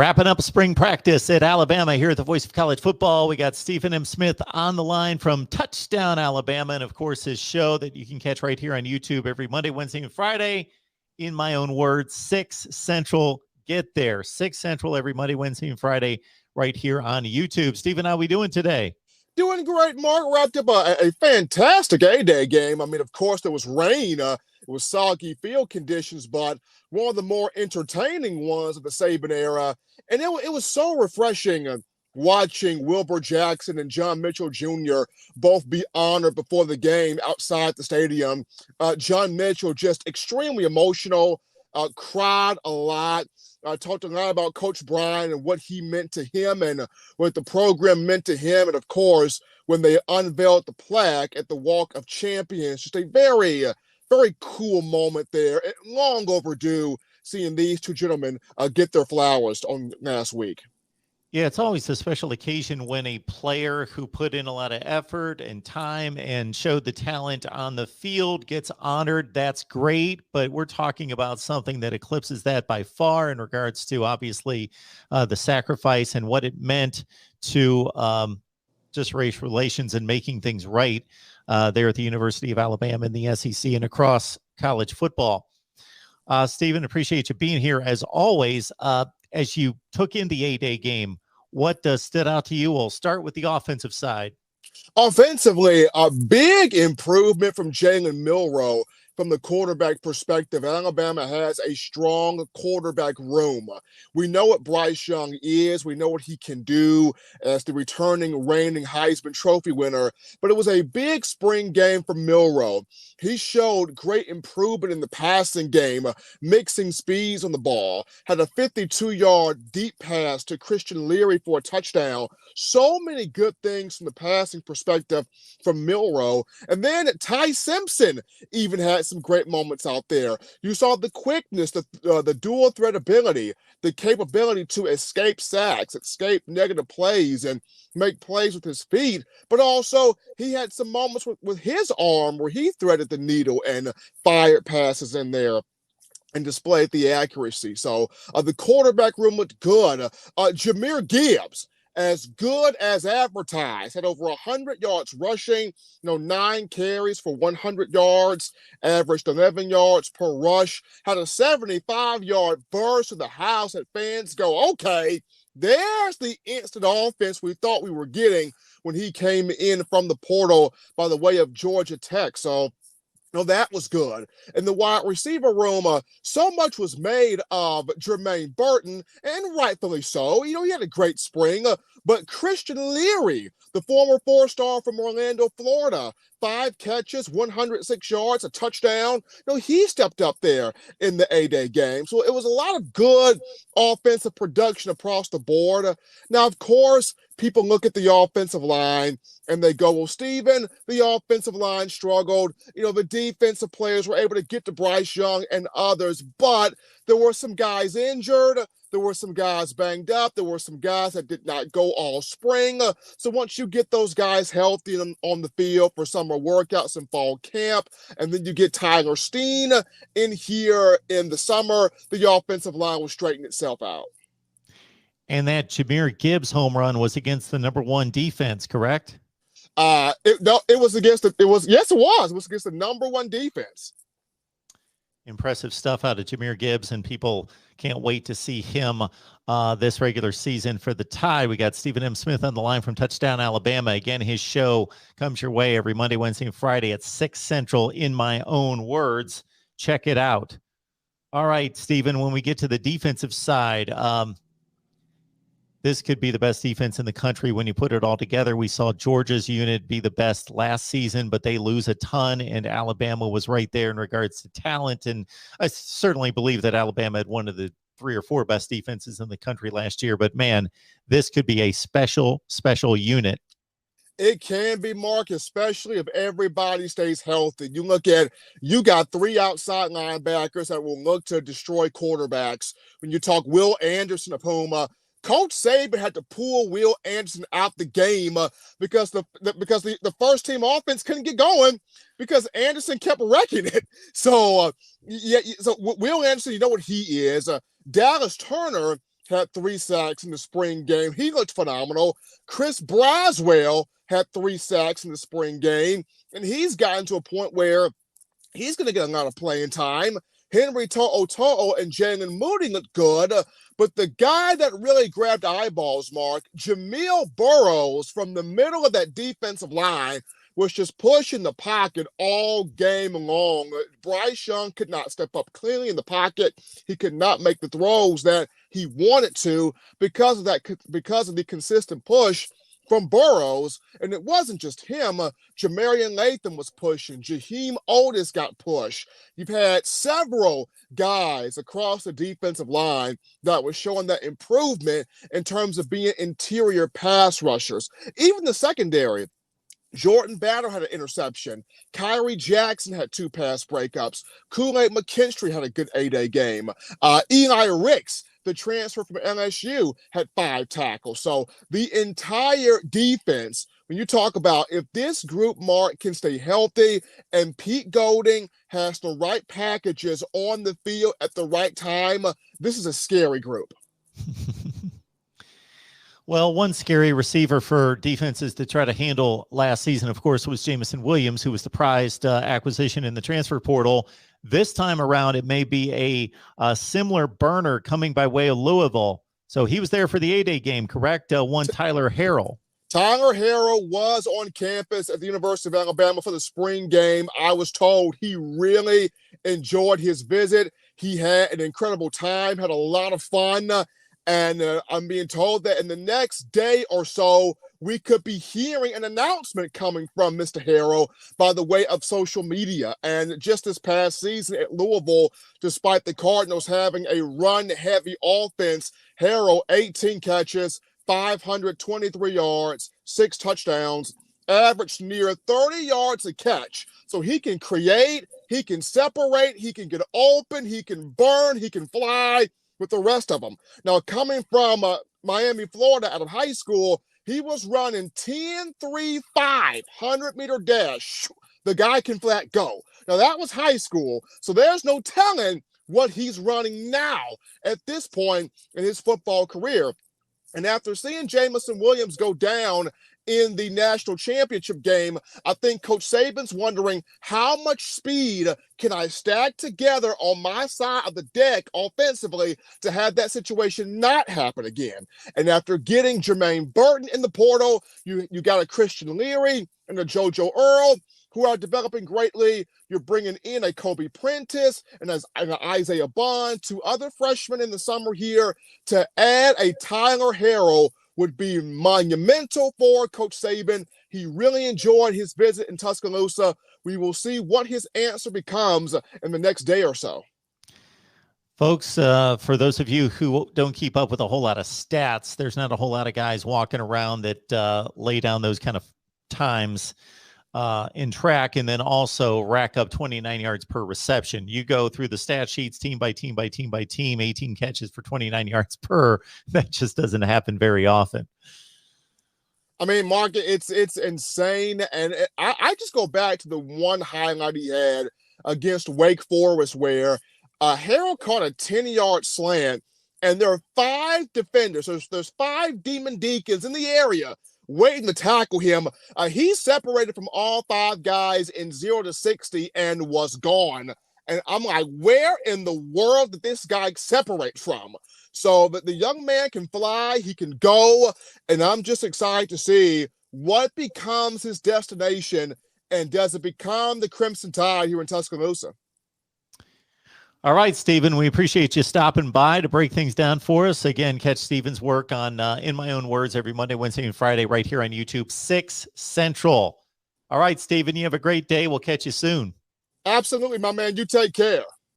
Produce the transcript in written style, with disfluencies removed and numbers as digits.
Wrapping up spring practice at Alabama here at the Voice of College Football. We got Stephen M. Smith on the line from Touchdown Alabama, and of course his show that you can catch right here on YouTube every Monday, Wednesday, and Friday. In my own words, 6 Central. Get there, 6 Central every Monday, Wednesday, and Friday right here on YouTube. Stephen, how are we doing today? Doing great, Mark. Wrapped up a fantastic A-Day game. I mean, of course, there was rain. It was soggy field conditions, but one of the more entertaining ones of the Saban era. And it was so refreshing watching Wilbur Jackson and John Mitchell Jr. both be honored before the game outside the stadium. John Mitchell just extremely emotional, cried a lot. Talked a lot about Coach Brian and what he meant to him and what the program meant to him. And, of course, when they unveiled the plaque at the Walk of Champions, just a very, very cool moment there. Long overdue seeing these two gentlemen get their flowers on last week. Yeah, it's always a special occasion when a player who put in a lot of effort and time and showed the talent on the field gets honored. That's great, but we're talking about something that eclipses that by far in regards to, obviously, the sacrifice and what it meant to just race relations and making things right there at the University of Alabama in the SEC and across college football. Stephen, appreciate you being here as always. As you took in the A-Day game, what stood out to you? We'll start with the offensive side. Offensively, a big improvement from Jalen Milroe. From the quarterback perspective, Alabama has a strong quarterback room. We know what Bryce Young is. We know what he can do as the returning reigning Heisman Trophy winner. But it was a big spring game for Milroe. He showed great improvement in the passing game, mixing speeds on the ball. Had a 52-yard deep pass to Christian Leary for a touchdown. So many good things from the passing perspective from Milroe. And then Ty Simpson even had some great moments out there. You saw the quickness, the dual threat ability, the capability to escape sacks, escape negative plays, and make plays with his feet. But also, he had some moments with his arm where he threaded the needle and fired passes in there and displayed the accuracy. So the quarterback room looked good. Jahmyr Gibbs, as good as advertised, had over 100 yards rushing, 9 carries for 100 yards, averaged 11 yards per rush, had a 75-yard burst to the house, and fans go, okay, there's the instant offense we thought we were getting when he came in from the portal by the way of Georgia Tech. So that was good. In the wide receiver room, so much was made of Jermaine Burton, and rightfully so. He had a great spring. But Christian Leary, the former 4-star from Orlando, Florida, 5 catches, 106 yards, a touchdown. He stepped up there in the A-Day game. So it was a lot of good offensive production across the board. Now, of course, people look at the offensive line and they go, well, Stephen, the offensive line struggled. The defensive players were able to get to Bryce Young and others, but there were some guys injured. There were some guys banged up. There were some guys that did not go all spring. So once you get those guys healthy on the field for summer workouts and fall camp, and then you get Tyler Steen in here in the summer, the offensive line will straighten itself out. And that Jahmyr Gibbs home run was against the number 1 defense, correct? It was against it was against the number 1 defense. Impressive stuff out of Jahmyr Gibbs, and people can't wait to see him this regular season for the Tide. We got Stephen M. Smith on the line from Touchdown Alabama. Again, his show comes your way every Monday, Wednesday, and Friday at 6 Central, in my own words. Check it out. All right, Stephen, when we get to the defensive side, this could be the best defense in the country when you put it all together. We saw Georgia's unit be the best last season, but they lose a ton, and Alabama was right there in regards to talent. And I certainly believe that Alabama had one of the 3 or 4 best defenses in the country last year. But, man, this could be a special unit. It can be, Mark, especially if everybody stays healthy. You got 3 outside linebackers that will look to destroy quarterbacks. When you talk Will Anderson of whom Coach Saban had to pull Will Anderson out the game because the first team offense couldn't get going because Anderson kept wrecking it. So so Will Anderson, you know what he is. Dallas Turner had 3 sacks in the spring game. He looked phenomenal. Chris Braswell had 3 sacks in the spring game, and he's gotten to a point where he's going to get a lot of playing time. Henry To'o and Jalen Moody looked good, but the guy that really grabbed eyeballs, Mark, Jamil Burroughs from the middle of that defensive line was just pushing the pocket all game long. Bryce Young could not step up cleanly in the pocket. He could not make the throws that he wanted to because of the consistent push from Burroughs. And it wasn't just him. Jamarian Latham was pushing. Jaheim Otis got pushed. You've had several guys across the defensive line that were showing that improvement in terms of being interior pass rushers. Even the secondary, Jordan Battle had an interception. Kyrie Jackson had 2 pass breakups. Kool-Aid McKinstry had a good A-Day game. Eli Ricks, the transfer from LSU, had 5 tackles. So the entire defense, when you talk about if this group, Mark, can stay healthy and Pete Golding has the right packages on the field at the right time, this is a scary group. Well, one scary receiver for defenses to try to handle last season, of course, was Jameson Williams, who was the prized acquisition in the transfer portal. This time around, it may be a similar burner coming by way of Louisville. So he was there for the A-Day game, correct? One Tyler Harrell. Tyler Harrell was on campus at the University of Alabama for the spring game. I was told he really enjoyed his visit. He had an incredible time, had a lot of fun. And I'm being told that in the next day or so, we could be hearing an announcement coming from Mr. Harrell by the way of social media. And just this past season at Louisville, despite the Cardinals having a run-heavy offense, Harrell, 18 catches, 523 yards, 6 touchdowns, averaged near 30 yards a catch. So he can create, he can separate, he can get open, he can burn, he can fly with the rest of them. Now, coming from Miami, Florida, out of high school, he was running 10-3-5, 100-meter dash. The guy can flat go. Now, that was high school, so there's no telling what he's running now at this point in his football career. And after seeing Jameson Williams go down in the national championship game, I think Coach Saban's wondering how much speed can I stack together on my side of the deck offensively to have that situation not happen again. And after getting Jermaine Burton in the portal, you got a Christian Leary and a JoJo Earl who are developing greatly. You're bringing in a Kobe Prentice and an Isaiah Bond, 2 other freshmen in the summer here. To add a Tyler Harrell would be monumental for Coach Saban. He really enjoyed his visit in Tuscaloosa. We will see what his answer becomes in the next day or so. Folks, for those of you who don't keep up with a whole lot of stats, there's not a whole lot of guys walking around that lay down those kind of times in track and then also rack up 29 yards per reception. You go through the stat sheets team by team by team by team, 18 catches for 29 yards per. That just doesn't happen very often. I mean, Mark, it's insane. And I just go back to the one highlight he had against Wake Forest where Harrell caught a 10-yard slant, and there are 5 defenders. There's 5 Demon Deacons in the area waiting to tackle him. He separated from all 5 guys in 0 to 60 and was gone. And I'm like, where in the world did this guy separate from? So that the young man can fly, he can go, and I'm just excited to see what becomes his destination, and does it become the Crimson Tide here in Tuscaloosa? All right, Stephen, we appreciate you stopping by to break things down for us. Again, catch Stephen's work on In My Own Words every Monday, Wednesday, and Friday right here on YouTube, 6 Central. All right, Stephen, you have a great day. We'll catch you soon. Absolutely, my man. You take care.